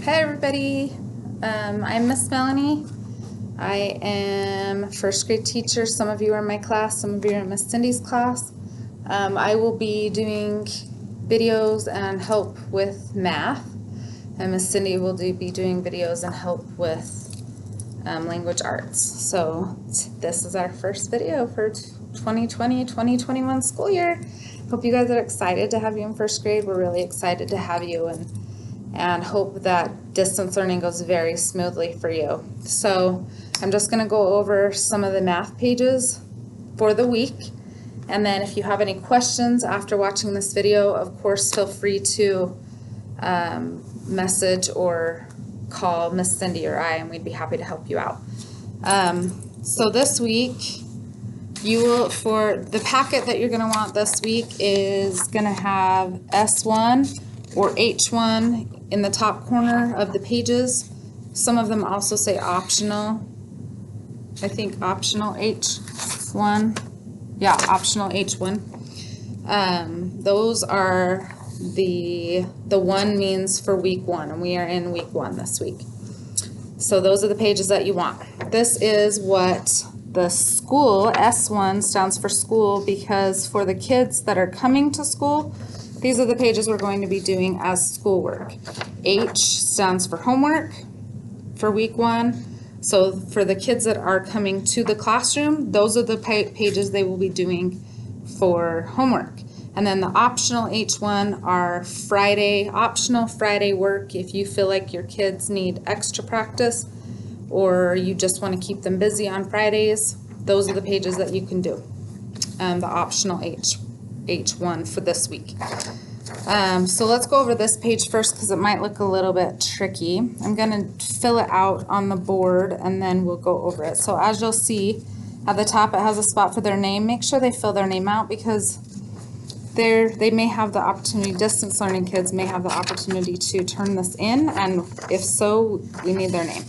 Hi everybody, I'm Miss Melanie. I am first grade teacher. Some of you are in my class, some of you are in Miss Cindy's class. I will be doing videos and help with math, and Miss Cindy will be doing videos and help with language arts. So this is our first video for 2020-2021 school year. Hope you guys are excited to have you in first grade. We're really excited to have you and hope that distance learning goes very smoothly for you. So I'm just going to go over some of the math pages for the week, and then if you have any questions after watching this video, of course feel free to message or call Miss Cindy or I, and we'd be happy to help you out. So this week, you will, for the packet that you're going to want this week is going to have S1 or H1 in the top corner of the pages. Some of them also say optional. I think optional H1. Yeah, optional H1. Those are the one means for week 1, and we are in week 1 this week. So those are the pages that you want. This is what the school, S1 stands for school, because for the kids that are coming to school, these are the pages we're going to be doing as schoolwork. H stands for homework for week 1. So for the kids that are coming to the classroom, those are the pages they will be doing for homework. And then the optional H1 are optional Friday work if you feel like your kids need extra practice or you just want to keep them busy on Fridays. Those are the pages that you can do. The optional H1 for this week. So let's go over this page first because it might look a little bit tricky. I'm going to fill it out on the board and then we'll go over it. So as you'll see at the top, it has a spot for their name. Make sure they fill their name out because they may have the opportunity, distance learning kids may have the opportunity to turn this in, and if so, we need their name.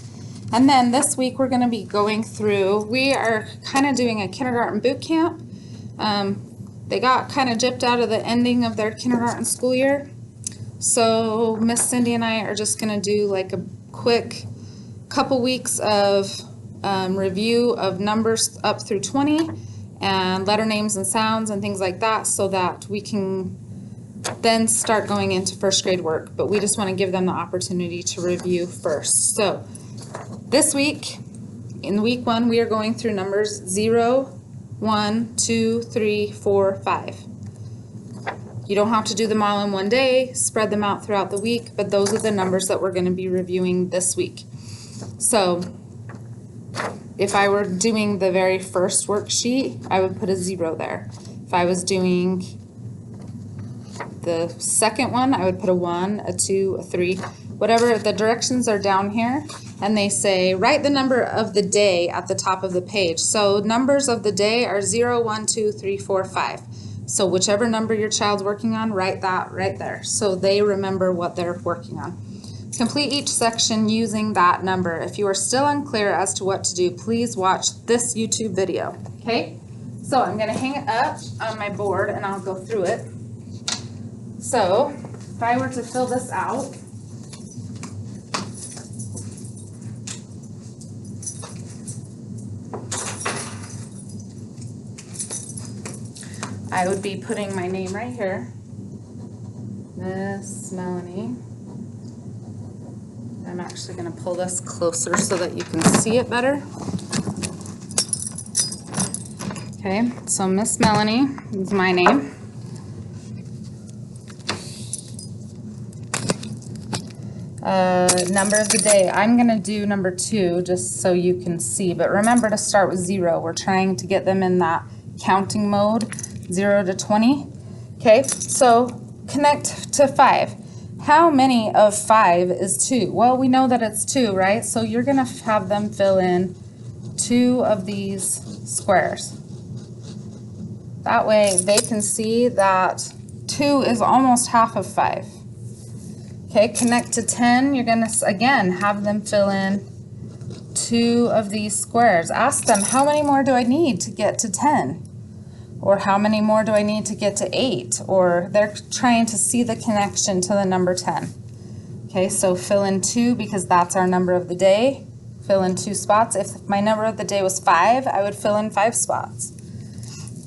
And then this week we're going to be going through, we are kind of doing a kindergarten boot camp. They got kind of gypped out of the ending of their kindergarten school year. So Miss Cindy and I are just going to do like a quick couple weeks of review of numbers up through 20 and letter names and sounds and things like that so that we can then start going into first grade work. But we just want to give them the opportunity to review first. So this week, in week 1, we are going through numbers 0, 1, 2, 3, 4, 5. You don't have to do them all in one day, spread them out throughout the week, but those are the numbers that we're going to be reviewing this week. So if I were doing the very first worksheet, I would put a 0 there. If I was doing the second one, I would put a 1, a 2, a 3, whatever. The directions are down here, and they say write the number of the day at the top of the page. So numbers of the day are 0, 1, 2, 3, 4, 5. So whichever number your child's working on, write that right there so they remember what they're working on. Complete each section using that number. If you are still unclear as to what to do, please watch this YouTube video. Okay? So I'm going to hang it up on my board and I'll go through it. So if I were to fill this out, I would be putting my name right here, Miss Melanie. I'm actually going to pull this closer so that you can see it better. Okay, so Miss Melanie is my name. Number of the day, I'm going to do number 2 just so you can see, but remember to start with 0. We're trying to get them in that counting mode, 0 to 20. Okay, so connect to 5. How many of 5 is 2? Well, we know that it's 2, right? So you're going to have them fill in 2 of these squares. That way they can see that 2 is almost half of 5. Okay, connect to 10. You're going to, again, have them fill in 2 of these squares. Ask them, how many more do I need to get to 10? Or how many more do I need to get to 8? Or they're trying to see the connection to the number 10. Okay, so fill in 2 because that's our number of the day. Fill in 2 spots. If my number of the day was 5, I would fill in 5 spots.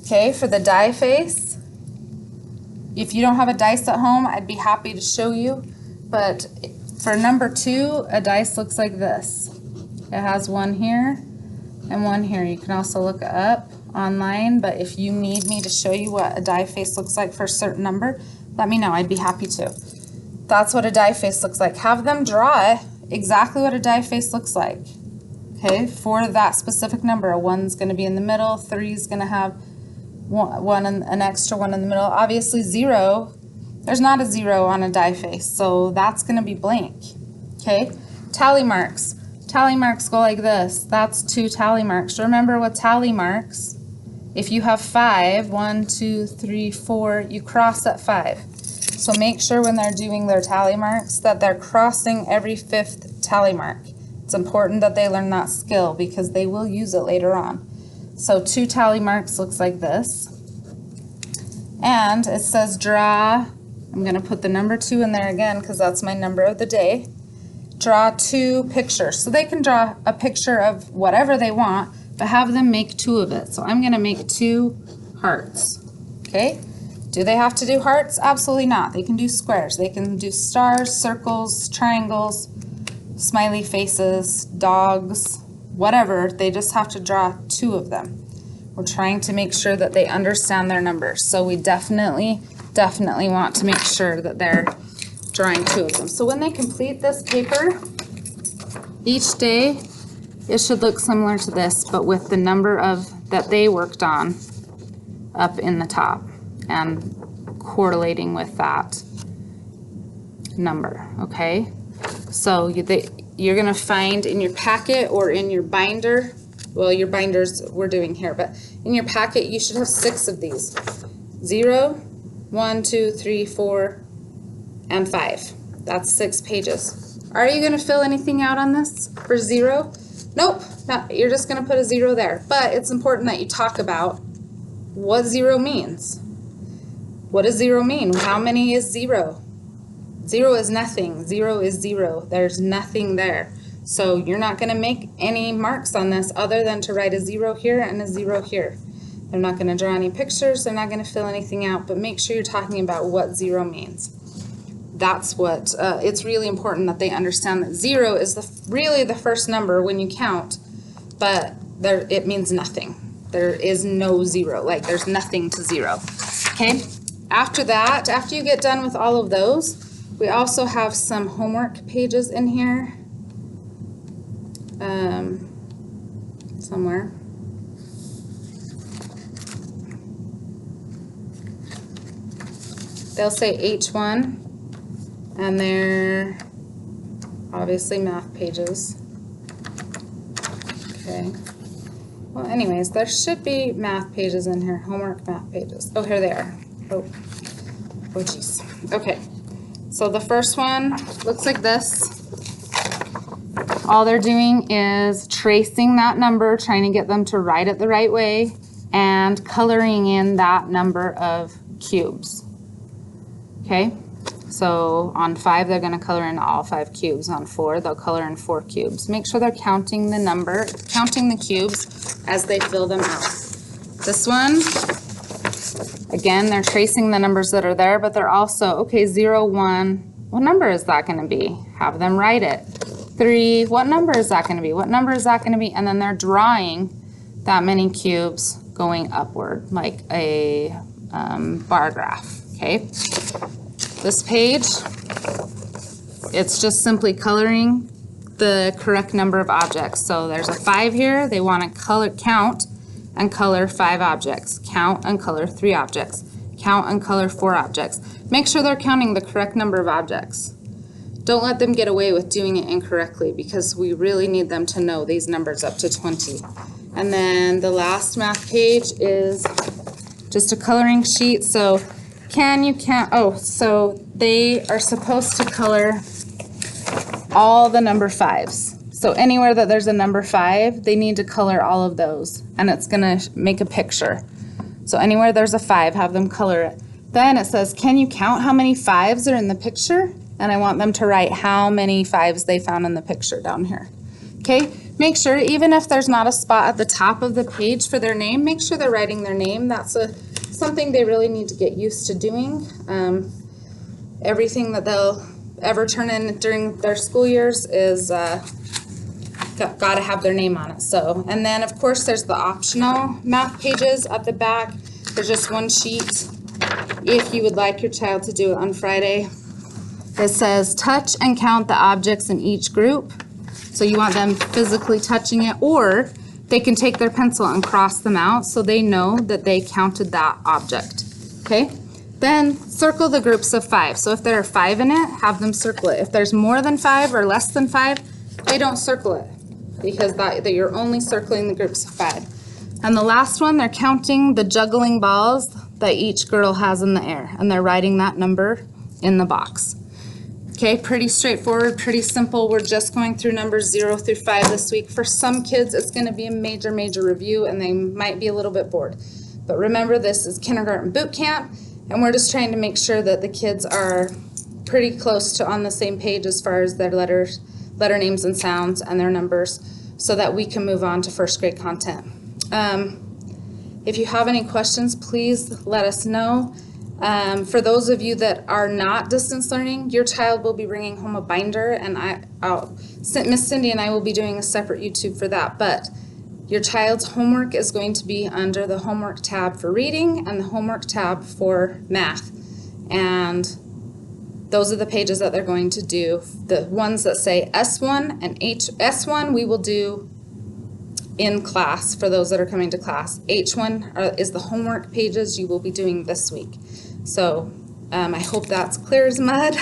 Okay, for the die face, if you don't have a dice at home, I'd be happy to show you. But for number 2, a dice looks like this. It has one here and one here. You can also look it up online, but if you need me to show you what a die face looks like for a certain number, let me know. I'd be happy to. That's what a die face looks like. Have them draw it exactly what a die face looks like. Okay, for that specific number, a 1's going to be in the middle, 3's going to have one and an extra 1 in the middle. Obviously 0, there's not a 0 on a die face, so that's going to be blank. Okay, tally marks. Tally marks go like this. That's 2 tally marks. Remember with tally marks, if you have 5, 1, 2, 3, 4, you cross at 5. So make sure when they're doing their tally marks that they're crossing every 5th tally mark. It's important that they learn that skill because they will use it later on. So 2 tally marks looks like this. And it says draw, I'm going to put the number 2 in there again because that's my number of the day. Draw 2 pictures. So they can draw a picture of whatever they want, but have them make 2 of it. So I'm going to make 2 hearts. Okay? Do they have to do hearts? Absolutely not. They can do squares. They can do stars, circles, triangles, smiley faces, dogs, whatever. They just have to draw 2 of them. We're trying to make sure that they understand their numbers. So we definitely want to make sure that they're drawing 2 of them. So when they complete this paper, each day it should look similar to this, but with the number of that they worked on up in the top and correlating with that number, okay? So you're gonna find in your packet or in your binder, well, your binders we're doing here, but in your packet you should have 6 of these. 0, 1, 2, 3, 4, and 5. That's 6 pages. Are you gonna fill anything out on this for 0? Nope, not, you're just gonna put a 0 there. But it's important that you talk about what 0 means. What does 0 mean? How many is 0? 0 is nothing. 0 is 0. There's nothing there. So you're not going to make any marks on this other than to write a 0 here and a 0 here. They're not going to draw any pictures. They're not going to fill anything out, but make sure you're talking about what 0 means. That's what, it's really important that they understand that 0 is really the first number when you count, but it means nothing. There is no 0, like there's nothing to 0. Okay? After that, after you get done with all of those, we also have some homework pages in here somewhere. They'll say H1, and they're obviously math pages. Okay. Well, anyways, there should be math pages in here, homework math pages. Oh, here they are. Oh geez. Okay, so the first one looks like this. All they're doing is tracing that number, trying to get them to write it the right way, and coloring in that number of cubes. Okay, so on 5 they're going to color in all 5 cubes. On 4 they'll color in 4 cubes. Make sure they're counting the cubes as they fill them out. This one, again, they're tracing the numbers that are there, but they're also, okay, 0, 1, what number is that going to be? Have them write it. 3, what number is that going to be? What number is that going to be? And then they're drawing that many cubes going upward, like a bar graph, okay? This page, it's just simply coloring the correct number of objects. So there's a 5 here. They want to count and color 5 objects. Count and color 3 objects. Count and color 4 objects. Make sure they're counting the correct number of objects. Don't let them get away with doing it incorrectly because we really need them to know these numbers up to 20. And then the last math page is just a coloring sheet. So can you count? Oh, so they are supposed to color all the number 5s. So anywhere that there's a number 5, they need to color all of those, and it's gonna make a picture. So anywhere there's a 5, have them color it. Then it says, can you count how many 5s are in the picture? and I want them to write how many 5s they found in the picture down here. Okay, make sure even if there's not a spot at the top of the page for their name, make sure they're writing their name. That's something they really need to get used to doing. Everything that they'll ever turn in during their school years is got to have their name on it. So, and then of course there's the optional math pages at the back. There's just one sheet if you would like your child to do it on Friday. It says touch and count the objects in each group. So you want them physically touching it, or they can take their pencil and cross them out so they know that they counted that object. Okay? Then circle the groups of 5. So if there are 5 in it, have them circle it. If there's more than 5 or less than 5, they don't circle it, because that you're only circling the groups of 5. And the last one, they're counting the juggling balls that each girl has in the air, and they're writing that number in the box. Okay, pretty straightforward, pretty simple. We're just going through numbers 0 through 5 this week. For some kids, it's going to be a major review, and they might be a little bit bored. But remember, this is kindergarten boot camp, and we're just trying to make sure that the kids are pretty close to on the same page as far as their letter names and sounds and their numbers, so that we can move on to first grade content. If you have any questions, please let us know. For those of you that are not distance learning, your child will be bringing home a binder, and Miss Cindy and I will be doing a separate YouTube for that. But your child's homework is going to be under the homework tab for reading and the homework tab for math. And those are the pages that they're going to do. The ones that say S1 and S1 we will do in class for those that are coming to class. H1 is the homework pages you will be doing this week. So I hope that's clear as mud.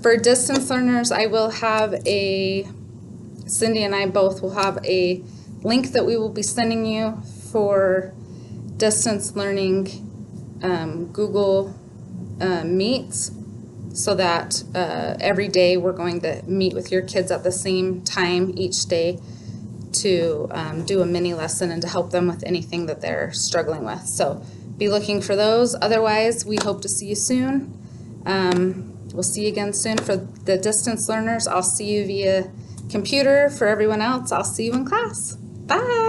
For distance learners, I will have Cindy and I both will have a link that we will be sending you for distance learning Google Meets, so that every day we're going to meet with your kids at the same time each day to do a mini lesson and to help them with anything that they're struggling with. So be looking for those. Otherwise, we hope to see you soon. We'll see you again soon. For the distance learners, I'll see you via computer. For everyone else, I'll see you in class. Bye.